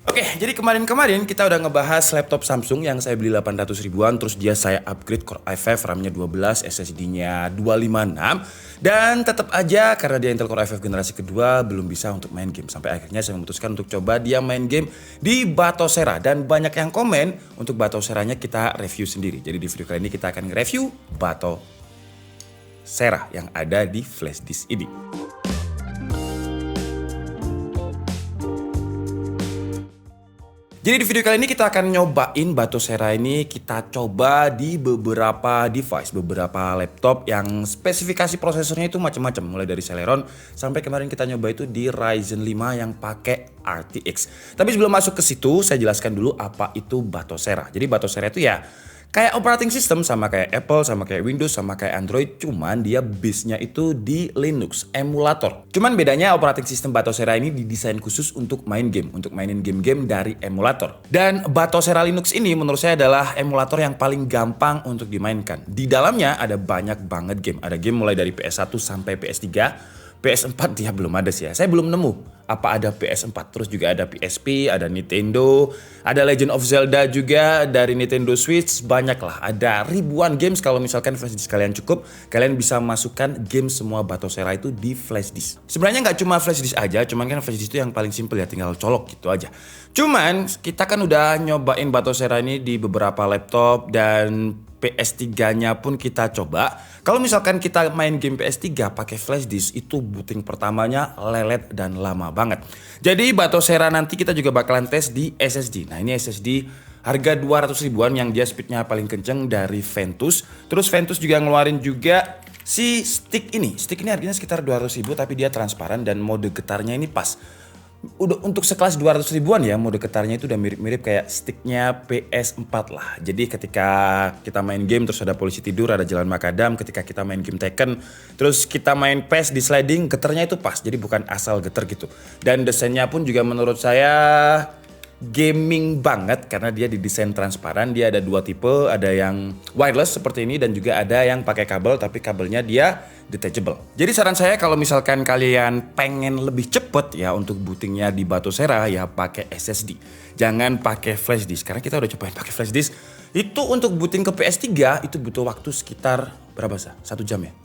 Oke, jadi kemarin-kemarin kita udah ngebahas laptop Samsung yang saya beli 800 ribuan, terus dia saya upgrade Core i5, RAM-nya 12, SSD-nya 256, dan tetap aja karena dia Intel Core i5 generasi kedua belum bisa untuk main game. Sampai akhirnya saya memutuskan untuk coba dia main game di Batocera, dan banyak yang komen untuk Batoceranya kita review sendiri. Jadi di video kali ini kita akan nge-review Batocera yang ada di flash disk ini. Jadi di video kali ini kita akan nyobain Batocera ini, kita coba di beberapa device, beberapa laptop yang spesifikasi prosesornya itu macam-macam, mulai dari Celeron sampai kemarin kita nyoba itu di Ryzen 5 yang pakai RTX. Tapi sebelum masuk ke situ, saya jelaskan dulu apa itu Batocera. Jadi Batocera itu ya kayak operating system, sama kayak Apple, sama kayak Windows, sama kayak Android, cuman dia base-nya itu di Linux, emulator. Cuman bedanya operating system Batocera ini didesain khusus untuk main game, untuk mainin game-game dari emulator. Dan Batocera Linux ini menurut saya adalah emulator yang paling gampang untuk dimainkan. Di dalamnya ada banyak banget game. Ada game mulai dari PS1 sampai PS3. PS4 dia belum ada sih ya. Saya belum nemu apa ada PS4. Terus juga ada PSP, ada Nintendo, ada Legend of Zelda juga dari Nintendo Switch. Banyak lah, ada ribuan games. Kalau misalkan flash disk kalian cukup, kalian bisa masukkan game semua Batocera itu di flash disk. Sebenarnya nggak cuma flash disk aja, cuman kan flash disk itu yang paling simple ya, tinggal colok gitu aja. Cuman kita kan udah nyobain Batocera ini di beberapa laptop, dan PS3-nya pun kita coba. Kalau misalkan kita main game PS3 pakai flash disk, itu booting pertamanya lelet dan lama banget. Jadi Batocera nanti kita juga bakalan tes di SSD. Nah, ini SSD harga 200 ribuan yang dia speednya paling kenceng dari Ventus. Terus Ventus juga ngeluarin juga si stick ini. Stick ini harganya sekitar 200 ribu, tapi dia transparan dan mode getarnya ini pas. Udah untuk sekelas 200 ribuan ya, mode getarnya itu udah mirip-mirip kayak sticknya PS4 lah. Jadi ketika kita main game terus ada polisi tidur, ada jalan makadam, ketika kita main game Tekken, terus kita main PES di sliding, getarnya itu pas. Jadi bukan asal getar gitu. Dan desainnya pun juga menurut saya gaming banget karena dia didesain transparan. Dia ada dua tipe, ada yang wireless seperti ini dan juga ada yang pakai kabel tapi kabelnya dia detachable. Jadi saran saya kalau misalkan kalian pengen lebih cepet ya untuk bootingnya di Batocera, ya pakai SSD. Jangan pakai flash disk karena kita udah cobain pakai flash disk. Itu untuk booting ke PS3 itu butuh waktu sekitar berapa sih? 1 jam ya.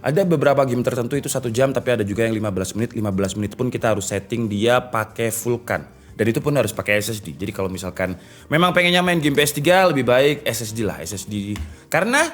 Ada beberapa game tertentu itu 1 jam, tapi ada juga yang 15 menit. 15 menit pun kita harus setting dia pakai Vulkan. Dan itu pun harus pakai SSD. Jadi kalau misalkan memang pengennya main game PS3, lebih baik SSD lah. SSD. Karena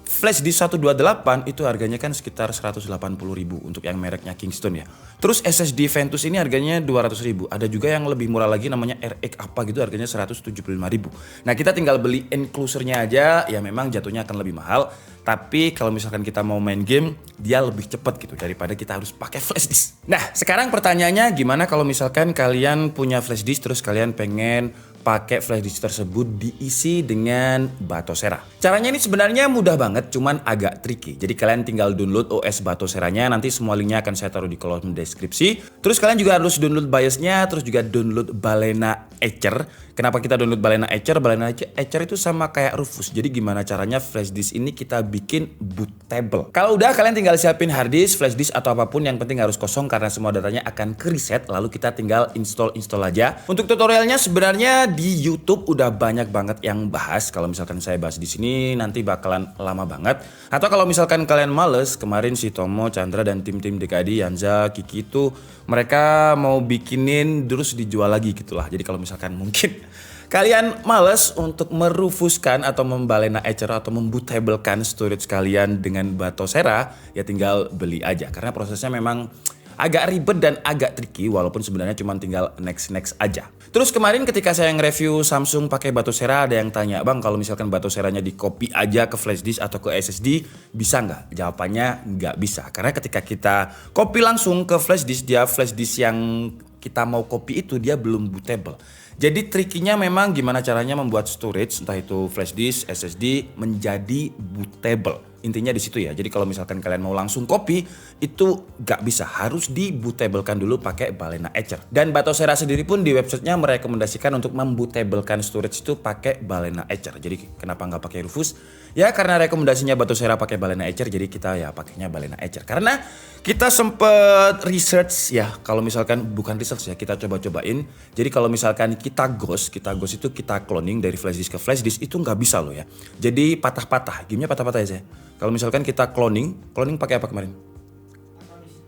flash disk 128 itu harganya kan sekitar 180 ribu untuk yang mereknya Kingston ya. Terus SSD Ventus ini harganya 200 ribu. Ada juga yang lebih murah lagi namanya RX apa gitu, harganya 175 ribu. Nah, kita tinggal beli enclosure-nya aja, ya memang jatuhnya akan lebih mahal. Tapi kalau misalkan kita mau main game, dia lebih cepat gitu daripada kita harus pakai flash disk. Nah, sekarang pertanyaannya gimana kalau misalkan kalian punya flash disk terus kalian pengen pakai flash disk tersebut diisi dengan Batocera. Caranya ini sebenarnya mudah banget, cuman agak tricky. Jadi kalian tinggal download OS Batoceranya, nanti semua linknya akan saya taruh di kolom deskripsi. Terus kalian juga harus download BIOS-nya, terus juga download Balena Etcher. Kenapa kita download Balena Etcher? Balena Etcher itu sama kayak Rufus. Jadi gimana caranya flash disk ini kita bikin bootable. Kalau udah, kalian tinggal siapin hard disk, flash disk atau apapun, yang penting harus kosong karena semua datanya akan ke reset. Lalu kita tinggal install aja. Untuk tutorialnya sebenarnya di YouTube udah banyak banget yang bahas. Kalau misalkan saya bahas di sini nanti bakalan lama banget. Atau kalau misalkan kalian males, kemarin si Tomo, Chandra dan tim-tim DKD, Yanza, Kiki itu mereka mau bikinin terus dijual lagi gitulah. Jadi kalau misalkan mungkin kalian males untuk merufuskan atau membalena etcher atau membootablekan storage kalian dengan Batocera, ya tinggal beli aja. Karena prosesnya memang agak ribet dan agak tricky, walaupun sebenarnya cuma tinggal next aja. Terus kemarin ketika saya nge-review Samsung pakai Batocera, ada yang tanya, "Bang, kalau misalkan Batoceranya di copy aja ke flash disk atau ke SSD, bisa nggak?" Jawabannya nggak bisa. Karena ketika kita copy langsung ke flash disk, dia flash disk yang kita mau copy itu dia belum bootable. Jadi trikinya memang gimana caranya membuat storage, entah itu flash disk, SSD, menjadi bootable. Intinya di situ ya. Jadi kalau misalkan kalian mau langsung copy, itu gak bisa, harus di-bootablekan dulu pakai Balena Etcher. Dan Batocera sendiri pun di websitenya merekomendasikan untuk membootablekan storage itu pakai Balena Etcher. Jadi kenapa nggak pakai Rufus? Ya karena rekomendasinya Batocera pakai Balena Etcher, jadi kita ya pakainya Balena Etcher. Karena Kita sempet research ya, kalau misalkan bukan research ya, kita coba-cobain. Jadi kalau misalkan kita ghost itu kita cloning dari flash disk ke flash disk itu nggak bisa loh ya. Jadi patah-patah, gamenya patah-patah ya saya. Kalau misalkan kita cloning pakai apa kemarin?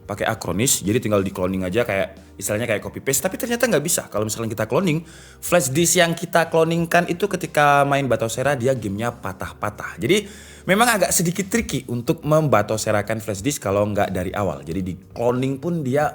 Pakai Acronis, jadi tinggal di cloning aja kayak istilahnya kayak copy paste, tapi ternyata nggak bisa. Kalau misalkan kita cloning, flash disk yang kita cloningkan itu ketika main Batosera dia gamenya patah-patah. Jadi memang agak sedikit tricky untuk membatoserakan flash disk kalau nggak dari awal. Jadi di cloning pun dia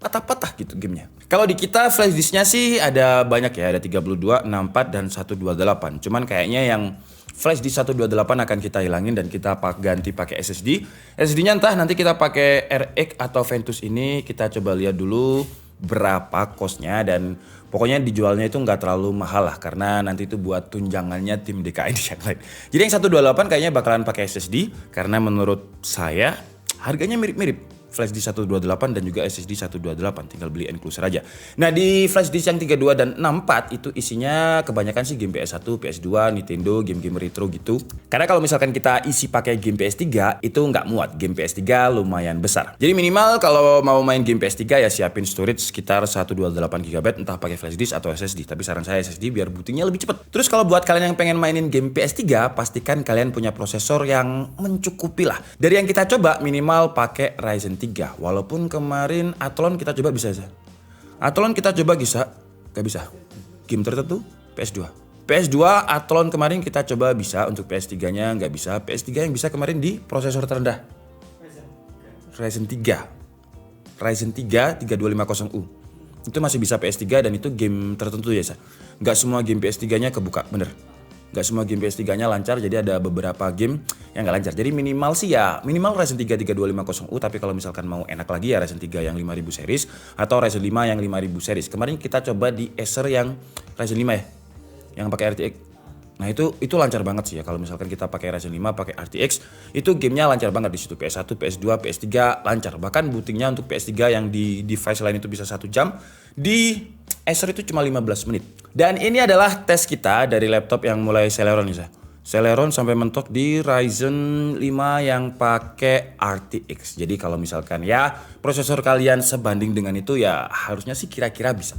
patah-patah gitu gamenya. Kalau di kita flash disknya sih ada banyak ya, ada 32, 64 dan 128. Cuman kayaknya yang flash di 128 akan kita hilangin dan kita ganti pakai SSD. SSD-nya entah nanti kita pakai RX atau Ventus ini, kita coba lihat dulu berapa cost-nya dan pokoknya dijualnya itu nggak terlalu mahal lah karena nanti itu buat tunjangannya tim DKI yang lain. Jadi yang 128 kayaknya bakalan pakai SSD karena menurut saya harganya mirip-mirip. Flash disk 128 dan juga SSD 128, tinggal beli enclosure aja. Nah di flash disk yang 32 dan 64 itu isinya kebanyakan sih game PS1, PS2, Nintendo, game-game retro gitu. Karena kalau misalkan kita isi pakai game PS3 itu nggak muat, game PS3 lumayan besar. Jadi minimal kalau mau main game PS3 ya siapin storage sekitar 128 GB entah pakai flash disk atau SSD. Tapi saran saya SSD biar bootingnya lebih cepat. Terus kalau buat kalian yang pengen mainin game PS3 pastikan kalian punya prosesor yang mencukupi lah. Dari yang kita coba minimal pakai Ryzen 3. Walaupun kemarin Athlon kita coba bisa aja. Athlon kita coba bisa, gak bisa. Game tertentu PS2. PS2 Athlon kemarin kita coba bisa, untuk PS3-nya nggak bisa. PS3 yang bisa kemarin di prosesor terendah. Ryzen 3. Ryzen 3 3250U. Itu masih bisa PS3 dan itu game tertentu ya, nggak semua game PS3-nya kebuka, bener. Gak semua game PS3-nya lancar, jadi ada beberapa game yang gak lancar. Jadi minimal sih ya, minimal Ryzen 3 3250U, tapi kalau misalkan mau enak lagi ya Ryzen 3 yang 5000 series atau Ryzen 5 yang 5000 series. Kemarin kita coba di Acer yang Ryzen 5 ya, yang pakai RTX. Nah itu lancar banget sih ya, kalau misalkan kita pakai Ryzen 5 pakai RTX, itu gamenya lancar banget di situ. PS1, PS2, PS3 lancar. Bahkan bootingnya untuk PS3 yang di device lain itu bisa 1 jam, di Acer itu cuma 15 menit. Dan ini adalah tes kita dari laptop yang mulai Celeron nih, Celeron sampai mentok di Ryzen 5 yang pakai RTX. Jadi kalau misalkan ya prosesor kalian sebanding dengan itu ya harusnya sih kira-kira bisa.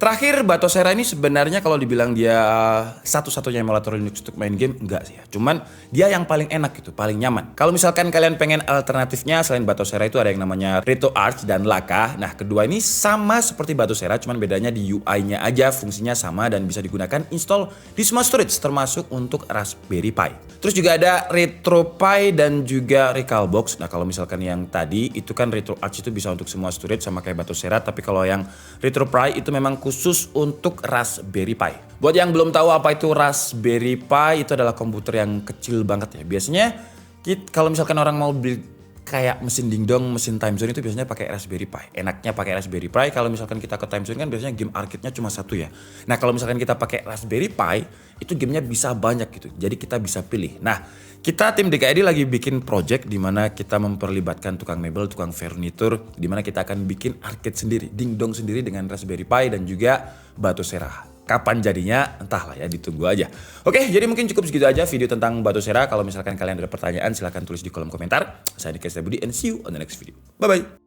Terakhir, Batocera ini sebenarnya kalau dibilang dia satu-satunya emulator Linux untuk main game, enggak sih ya. Cuman dia yang paling enak gitu, paling nyaman. Kalau misalkan kalian pengen alternatifnya selain Batocera itu ada yang namanya RetroArch dan Laka. Nah, kedua ini sama seperti Batocera, cuman bedanya di UI-nya aja fungsinya sama dan bisa digunakan install di semua storage termasuk untuk Raspberry Pi. Terus juga ada RetroPie dan juga Recalbox. Nah, kalau misalkan yang tadi itu kan RetroArch itu bisa untuk semua storage sama kayak Batocera, tapi kalau yang RetroPie itu memang khusus untuk Raspberry Pi. Buat yang belum tahu apa itu Raspberry Pi, itu adalah komputer yang kecil banget ya. Biasanya kalau misalkan orang mau beli kayak mesin dingdong, mesin time zone itu biasanya pakai Raspberry Pi. Enaknya pakai Raspberry Pi kalau misalkan kita ke time zone kan biasanya game arcade-nya cuma satu ya. Nah, kalau misalkan kita pakai Raspberry Pi, itu gamenya bisa banyak gitu. Jadi kita bisa pilih. Nah, kita tim DKID lagi bikin project di mana kita memperlibatkan tukang mebel, tukang furnitur, di mana kita akan bikin arcade sendiri, dingdong sendiri dengan Raspberry Pi dan juga Batocera. Kapan jadinya entahlah ya, ditunggu aja. Oke, jadi mungkin cukup segitu aja video tentang Batocera. Kalau misalkan kalian ada pertanyaan silahkan tulis di kolom komentar. Saya Dika Budi and see you on the next video. Bye bye.